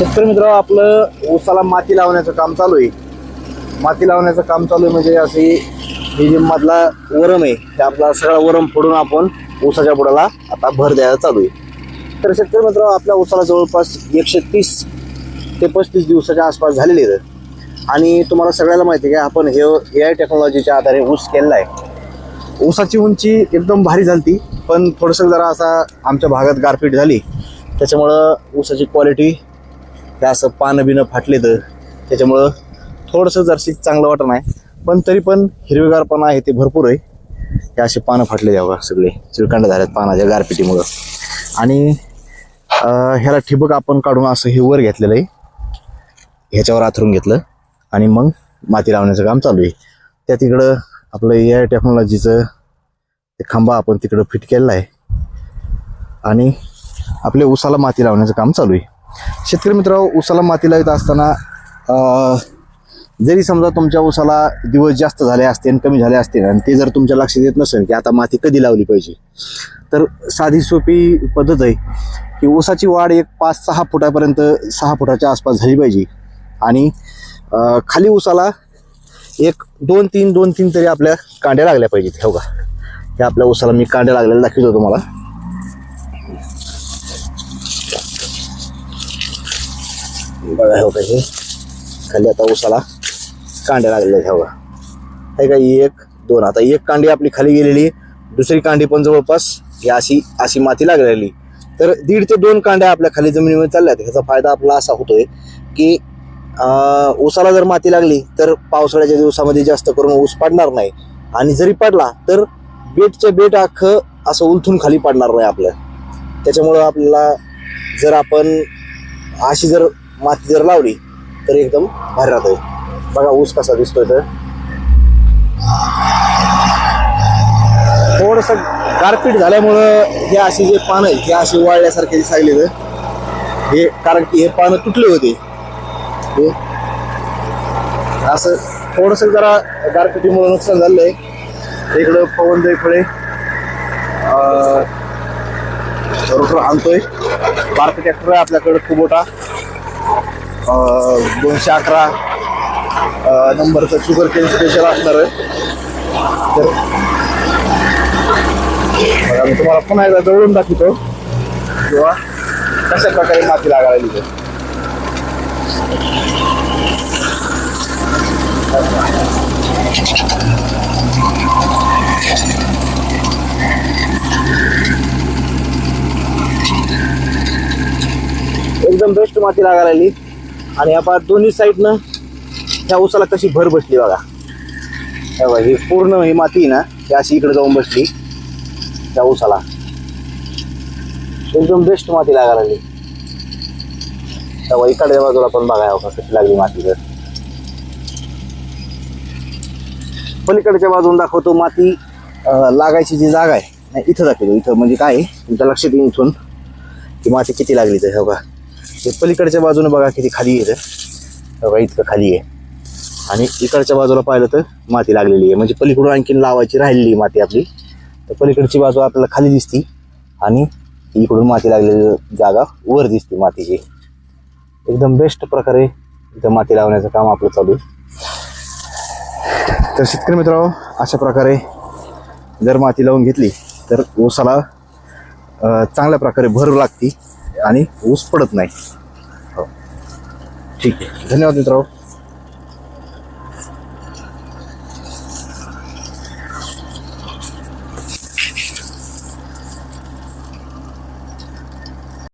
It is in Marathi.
शेतकरी मित्र, आपलं ऊसाला माती लावण्याचं काम चालू आहे. माती लावण्याचं काम चालू आहे म्हणजे असे हे जे मधला वरम आहे ते आपला सगळा वरम फोडून आपण ऊसाच्या बुडाला आता भर द्यायला चालू आहे. तर शेतकरी मित्र, आपल्या ऊसाला जवळपास 130 ते 35 दिवसाच्या आसपास झालेले आहेत. आणि तुम्हाला सगळ्याला माहिती आहे की आपण हे AI टेक्नॉलॉजीच्या आधारे ऊस केलेला आहे. ऊसाची उंची एकदम भारी झाली, पण थोडंसं जरा असा आमच्या भागात गारपीट झाली त्याच्यामुळं ऊसाची क्वालिटी हे असं पानं बिनं फाटले तर त्याच्यामुळं थोडंसं जरशी चांगलं वाटत नाही. पण तरी पण हिरवेगारपणा आहे ते भरपूर आहे. हे असे पानं फाटले द्यावं सगळे चिळकांड झाल्यात पानाच्या गारपिटीमुळं. आणि ह्याला ठिबक आपण काढून असं हे वर घेतलेलं आहे, ह्याच्यावर आथरून घेतलं आणि मग माती लावण्याचं काम चालू आहे. त्या तिकडं आपलं AI टेक्नॉलॉजीचं ते खांबा आपण तिकडं फिट केलेला आहे आणि आपल्या ऊसाला माती लावण्याचं काम चालू आहे. शेतकरी मित्र, ऊसाला माती लावत असताना जरी समजा तुमच्या ऊसाला दिवस जास्त झाले असते आणि कमी झाले असते आणि ते जर तुमच्या लक्षात येत नसेल की आता माती कधी लावली पाहिजे, तर साधी सोपी पद्धत आहे की ऊसाची वाढ एक 5-6 फुटापर्यंत 6 फुटाच्या आसपास झाली पाहिजे. आणि खाली ऊसाला 2-3 तरी आपल्या कांड्या लागल्या पाहिजेत. हो का, हे आपल्या ऊसाला मी कांड्या लागलेल्या दाखवतो तुम्हाला. बघा हो, हे खाली आता ऊसाला कांड्या लागलेल्या आहेत. हवा आहे का, 1-2 आता एक कांडी आपली खाली गेलेली, दुसरी कांडी पण जवळपास ही अशी माती लागलेली. तर 1.5 ते 2 कांड्या आपल्या खाली जमिनीमध्ये चालल्यात. ह्याचा फायदा आपला असा होतोय की ऊसाला जर माती लागली तर पावसाळ्याच्या दिवसामध्ये जास्त करून ऊस पडणार नाही. आणि जरी पडला तर बेट अख्खं असं उलथून खाली पडणार नाही आपलं. त्याच्यामुळं आपल्याला जर आपण अशी जर माती जर लावली तर एकदम भारी राहतोय. बघा ऊस कसा दिसतोय. तर थोडंसं गारपीट झाल्यामुळं हे अशी जे पानं आहेत हे अशी वाळल्यासारखे दिसायले तर हे, कारण की हे पानं तुटले होते. हे असं थोडंसं जरा गारपिटीमुळे नुकसान झालंय. इकडं पवन जायफळे रोटर आणतोय. बारका ट्रॅक्टर आहे आपल्याकडं, कुबोटा 211 नंबरचं शुगर केन स्पेशल असणार आहे. तर बघा, मी तुम्हाला पुन्हा एकदा जवळून दाखवतो किंवा कशा प्रकारे माती लागायला लिहितो. एकदम बेस्ट माती लागायला लागली. आणि आपण दोन्ही साईडनं ह्या ऊसाला कशी भर बसली बघा. ही पूर्ण ही माती ना ही अशी इकडे जाऊन बसली त्या ऊसाला. एकदम बेस्ट माती लागायला लागली. तेव्हा इकडच्या बाजूला पण बघा कशी लागली माती. तर पलीकडच्या बाजून दाखवतो माती लागायची जी जागा आहे नाही, इथं दाखवतो. इथं म्हणजे काय आहे तुमच्या लक्षात येईल इथून की माती किती लागली. तर हो का, ते पलीकडच्या बाजूने बघा किती खाली येतं. बघा इतकं खाली आहे. आणि इकडच्या बाजूला पाहिलं तर माती लागलेली आहे. म्हणजे पलीकडून आणखीन लावायची राहिलेली माती आपली. तर पलीकडची बाजू आपल्याला खाली दिसती आणि इकडून माती लागलेली जागा वर दिसते मातीची. एकदम बेस्ट प्रकारे इथं माती लावण्याचं काम आपलं चालू आहे. तर शेतकरी मित्रांनो, अशा प्रकारे जर माती लावून घेतली तर ऊसाला चांगल्या प्रकारे भर लागती आणि ऊस पडत नाही. हो, ठीक आहे. धन्यवाद मित्रांनो.